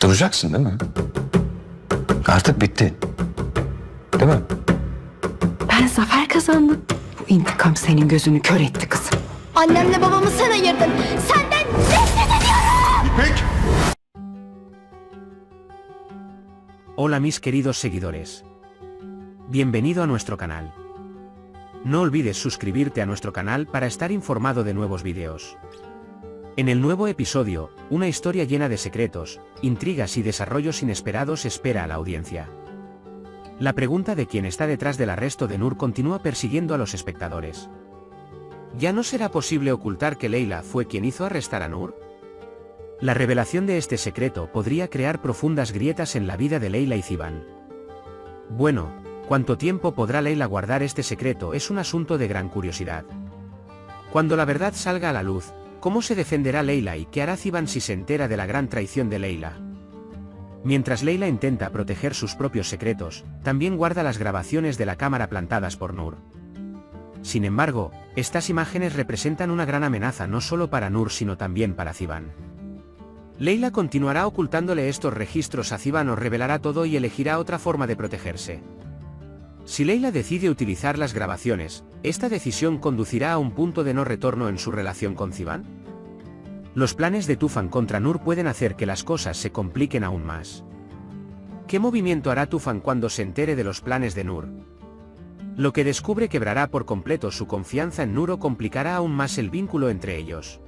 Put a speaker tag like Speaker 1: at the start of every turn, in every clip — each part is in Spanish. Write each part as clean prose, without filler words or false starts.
Speaker 1: Duracaksın değil mi? Artık bitti. Değil mi?
Speaker 2: Ben zafer kazandım. Bu intikam senin gözünü kör etti kızım.
Speaker 3: Annemle babamı sen ayırdın. Senden nefret ediyorum.
Speaker 1: İpek!
Speaker 4: Hola mis queridos seguidores. Bienvenido a nuestro canal. No olvides suscribirte a nuestro canal para estar informado de nuevos videos. En el nuevo episodio, una historia llena de secretos, intrigas y desarrollos inesperados espera a la audiencia. La pregunta de quién está detrás del arresto de Noor continúa persiguiendo a los espectadores. ¿Ya no será posible ocultar que Leila fue quien hizo arrestar a Noor? La revelación de este secreto podría crear profundas grietas en la vida de Leila y Ziban. Bueno, ¿cuánto tiempo podrá Leila guardar este secreto? Es un asunto de gran curiosidad. Cuando la verdad salga a la luz, ¿cómo se defenderá Leila y qué hará Ziban si se entera de la gran traición de Leila? Mientras Leila intenta proteger sus propios secretos, también guarda las grabaciones de la cámara plantadas por Noor. Sin embargo, estas imágenes representan una gran amenaza no solo para Noor sino también para Ziban. Leila continuará ocultándole estos registros a Ziban o revelará todo y elegirá otra forma de protegerse. Si Leila decide utilizar las grabaciones, ¿esta decisión conducirá a un punto de no retorno en su relación con Ziban? Los planes de Tufan contra Noor pueden hacer que las cosas se compliquen aún más. ¿Qué movimiento hará Tufan cuando se entere de los planes de Noor? Lo que descubre quebrará por completo su confianza en Noor o complicará aún más el vínculo entre ellos.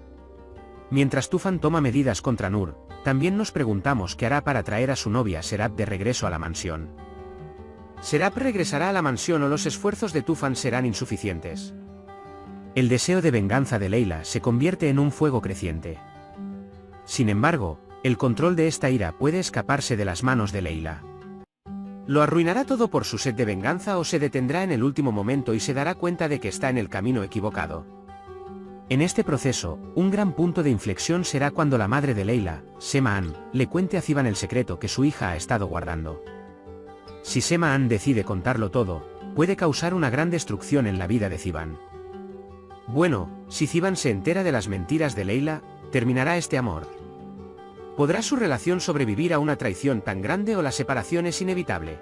Speaker 4: Mientras Tufan toma medidas contra Noor, también nos preguntamos qué hará para traer a su novia Serap de regreso a la mansión. ¿Serap regresará a la mansión o los esfuerzos de Tufan serán insuficientes? El deseo de venganza de Leila se convierte en un fuego creciente. Sin embargo, el control de esta ira puede escaparse de las manos de Leila. ¿Lo arruinará todo por su sed de venganza o se detendrá en el último momento y se dará cuenta de que está en el camino equivocado? En este proceso, un gran punto de inflexión será cuando la madre de Leila, Sema An, le cuente a Ziban el secreto que su hija ha estado guardando. Si Sema An decide contarlo todo, puede causar una gran destrucción en la vida de Ziban. Bueno, si Ziban se entera de las mentiras de Leila, ¿terminará este amor? ¿Podrá su relación sobrevivir a una traición tan grande o la separación es inevitable?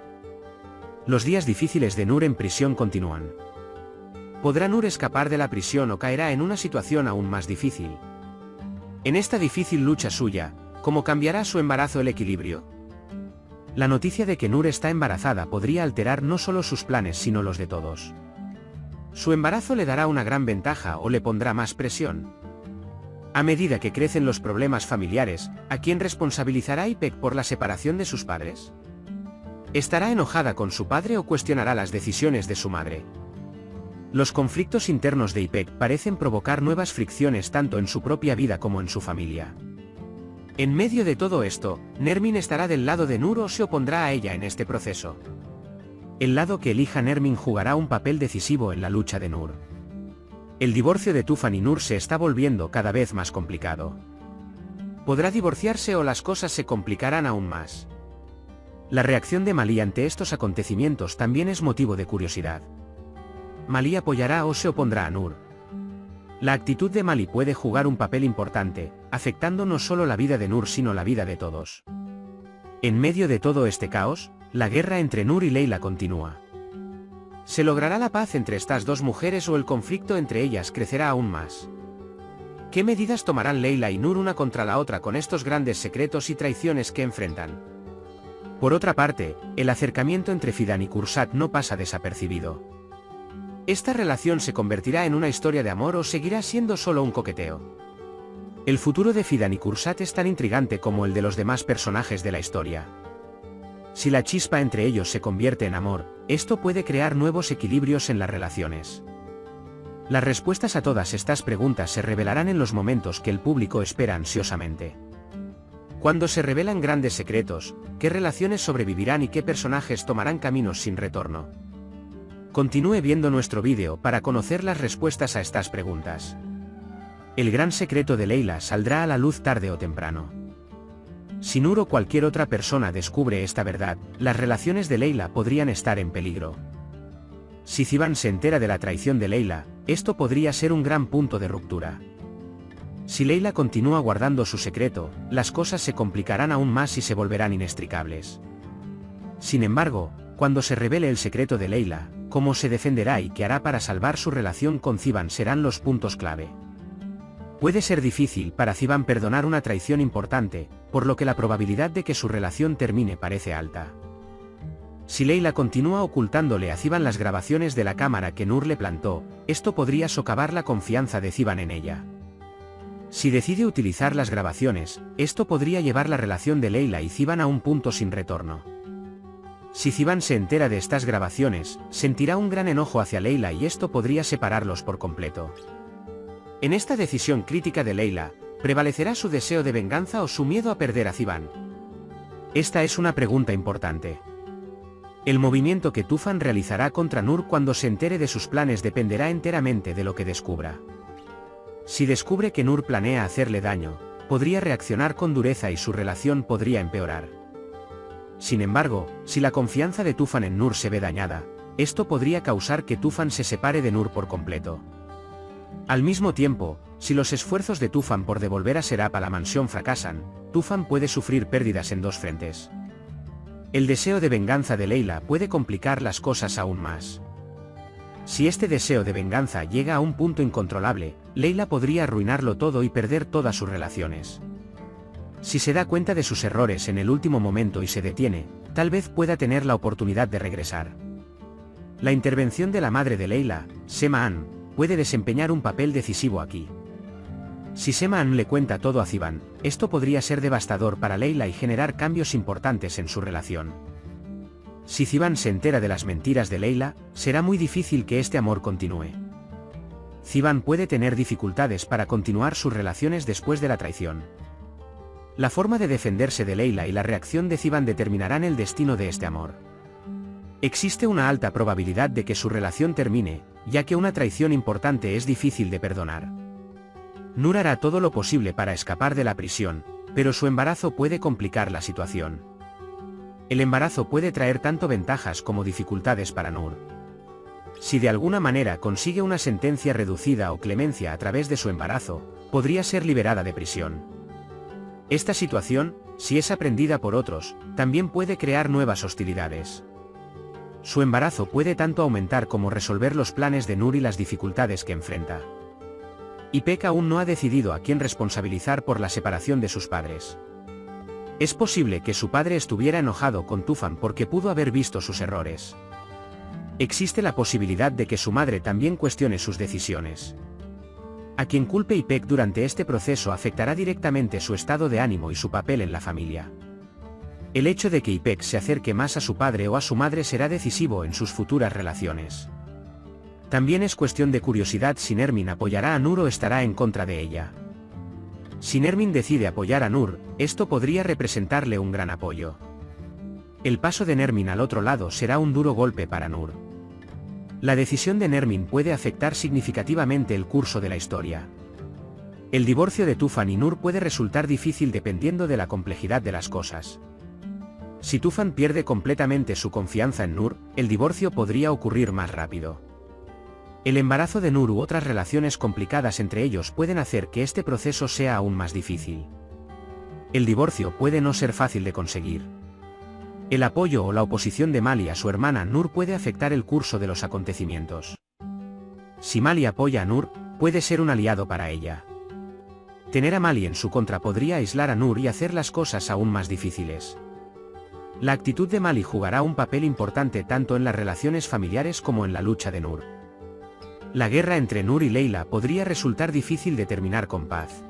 Speaker 4: Los días difíciles de Noor en prisión continúan. ¿Podrá Noor escapar de la prisión o caerá en una situación aún más difícil? En esta difícil lucha suya, ¿cómo cambiará su embarazo el equilibrio? La noticia de que Noor está embarazada podría alterar no solo sus planes sino los de todos. ¿Su embarazo le dará una gran ventaja o le pondrá más presión? A medida que crecen los problemas familiares, ¿a quién responsabilizará Ipek por la separación de sus padres? ¿Estará enojada con su padre o cuestionará las decisiones de su madre? Los conflictos internos de Ipek parecen provocar nuevas fricciones tanto en su propia vida como en su familia. En medio de todo esto, Nermin estará del lado de Noor o se opondrá a ella en este proceso. El lado que elija Nermin jugará un papel decisivo en la lucha de Noor. El divorcio de Tufan y Noor se está volviendo cada vez más complicado. ¿Podrá divorciarse o las cosas se complicarán aún más? La reacción de Mali ante estos acontecimientos también es motivo de curiosidad. ¿Mali apoyará o se opondrá a Noor? La actitud de Mali puede jugar un papel importante, afectando no solo la vida de Noor sino la vida de todos. En medio de todo este caos, la guerra entre Noor y Leila continúa. ¿Se logrará la paz entre estas dos mujeres o el conflicto entre ellas crecerá aún más? ¿Qué medidas tomarán Leila y Noor una contra la otra con estos grandes secretos y traiciones que enfrentan? Por otra parte, el acercamiento entre Fidan y Kursat no pasa desapercibido. ¿Esta relación se convertirá en una historia de amor o seguirá siendo solo un coqueteo? El futuro de Fidan y Kursat es tan intrigante como el de los demás personajes de la historia. Si la chispa entre ellos se convierte en amor, esto puede crear nuevos equilibrios en las relaciones. Las respuestas a todas estas preguntas se revelarán en los momentos que el público espera ansiosamente. Cuando se revelan grandes secretos, ¿qué relaciones sobrevivirán y qué personajes tomarán caminos sin retorno? Continúe viendo nuestro vídeo para conocer las respuestas a estas preguntas. El gran secreto de Leila saldrá a la luz tarde o temprano. Si Noor o cualquier otra persona descubre esta verdad, las relaciones de Leila podrían estar en peligro. Si Ziban se entera de la traición de Leila, esto podría ser un gran punto de ruptura. Si Leila continúa guardando su secreto, las cosas se complicarán aún más y se volverán inextricables. Sin embargo, cuando se revele el secreto de Leila, cómo se defenderá y qué hará para salvar su relación con Ziban serán los puntos clave. Puede ser difícil para Ziban perdonar una traición importante, por lo que la probabilidad de que su relación termine parece alta. Si Leila continúa ocultándole a Ziban las grabaciones de la cámara que Nur le plantó, esto podría socavar la confianza de Ziban en ella. Si decide utilizar las grabaciones, esto podría llevar la relación de Leila y Ziban a un punto sin retorno. Si Ziban se entera de estas grabaciones, sentirá un gran enojo hacia Leila y esto podría separarlos por completo. En esta decisión crítica de Leila, ¿prevalecerá su deseo de venganza o su miedo a perder a Ziban? Esta es una pregunta importante. El movimiento que Tufan realizará contra Nur cuando se entere de sus planes dependerá enteramente de lo que descubra. Si descubre que Nur planea hacerle daño, podría reaccionar con dureza y su relación podría empeorar. Sin embargo, si la confianza de Tufan en Nur se ve dañada, esto podría causar que Tufan se separe de Nur por completo. Al mismo tiempo, si los esfuerzos de Tufan por devolver a Serap a la mansión fracasan, Tufan puede sufrir pérdidas en dos frentes. El deseo de venganza de Leila puede complicar las cosas aún más. Si este deseo de venganza llega a un punto incontrolable, Leila podría arruinarlo todo y perder todas sus relaciones. Si se da cuenta de sus errores en el último momento y se detiene, tal vez pueda tener la oportunidad de regresar. La intervención de la madre de Leila, Sema An, puede desempeñar un papel decisivo aquí. Si Sema An le cuenta todo a Ziban, esto podría ser devastador para Leila y generar cambios importantes en su relación. Si Ziban se entera de las mentiras de Leila, será muy difícil que este amor continúe. Ziban puede tener dificultades para continuar sus relaciones después de la traición. La forma de defenderse de Leila y la reacción de Ziban determinarán el destino de este amor. Existe una alta probabilidad de que su relación termine, ya que una traición importante es difícil de perdonar. Nur hará todo lo posible para escapar de la prisión, pero su embarazo puede complicar la situación. El embarazo puede traer tanto ventajas como dificultades para Nur. Si de alguna manera consigue una sentencia reducida o clemencia a través de su embarazo, podría ser liberada de prisión. Esta situación, si es aprendida por otros, también puede crear nuevas hostilidades. Su embarazo puede tanto aumentar como resolver los planes de Nur y las dificultades que enfrenta. Ipek aún no ha decidido a quién responsabilizar por la separación de sus padres. Es posible que su padre estuviera enojado con Tufan porque pudo haber visto sus errores. Existe la posibilidad de que su madre también cuestione sus decisiones. A quien culpe Ipek durante este proceso afectará directamente su estado de ánimo y su papel en la familia. El hecho de que Ipek se acerque más a su padre o a su madre será decisivo en sus futuras relaciones. También es cuestión de curiosidad si Nermin apoyará a Nur o estará en contra de ella. Si Nermin decide apoyar a Nur, esto podría representarle un gran apoyo. El paso de Nermin al otro lado será un duro golpe para Nur. La decisión de Nermin puede afectar significativamente el curso de la historia. El divorcio de Tufan y Nur puede resultar difícil dependiendo de la complejidad de las cosas. Si Tufan pierde completamente su confianza en Nur, el divorcio podría ocurrir más rápido. El embarazo de Nur u otras relaciones complicadas entre ellos pueden hacer que este proceso sea aún más difícil. El divorcio puede no ser fácil de conseguir. El apoyo o la oposición de Mali a su hermana Nur puede afectar el curso de los acontecimientos. Si Mali apoya a Nur, puede ser un aliado para ella. Tener a Mali en su contra podría aislar a Nur y hacer las cosas aún más difíciles. La actitud de Mali jugará un papel importante tanto en las relaciones familiares como en la lucha de Nur. La guerra entre Nur y Leila podría resultar difícil de terminar con paz.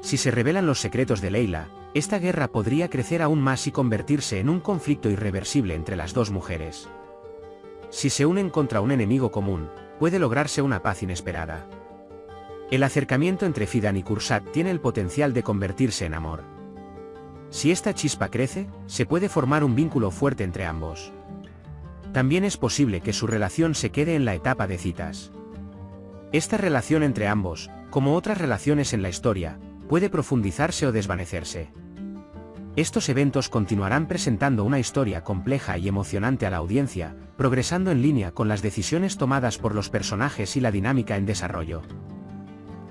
Speaker 4: Si se revelan los secretos de Leila, esta guerra podría crecer aún más y convertirse en un conflicto irreversible entre las dos mujeres. Si se unen contra un enemigo común, puede lograrse una paz inesperada. El acercamiento entre Fidan y Kursat tiene el potencial de convertirse en amor. Si esta chispa crece, se puede formar un vínculo fuerte entre ambos. También es posible que su relación se quede en la etapa de citas. Esta relación entre ambos, como otras relaciones en la historia, puede profundizarse o desvanecerse. Estos eventos continuarán presentando una historia compleja y emocionante a la audiencia, progresando en línea con las decisiones tomadas por los personajes y la dinámica en desarrollo.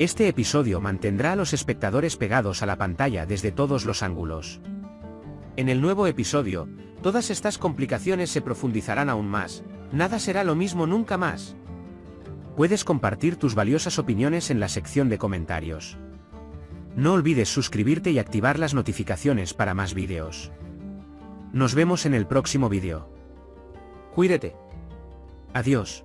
Speaker 4: Este episodio mantendrá a los espectadores pegados a la pantalla desde todos los ángulos. En el nuevo episodio, todas estas complicaciones se profundizarán aún más, nada será lo mismo nunca más. Puedes compartir tus valiosas opiniones en la sección de comentarios. No olvides suscribirte y activar las notificaciones para más vídeos. Nos vemos en el próximo vídeo. Cuídate. Adiós.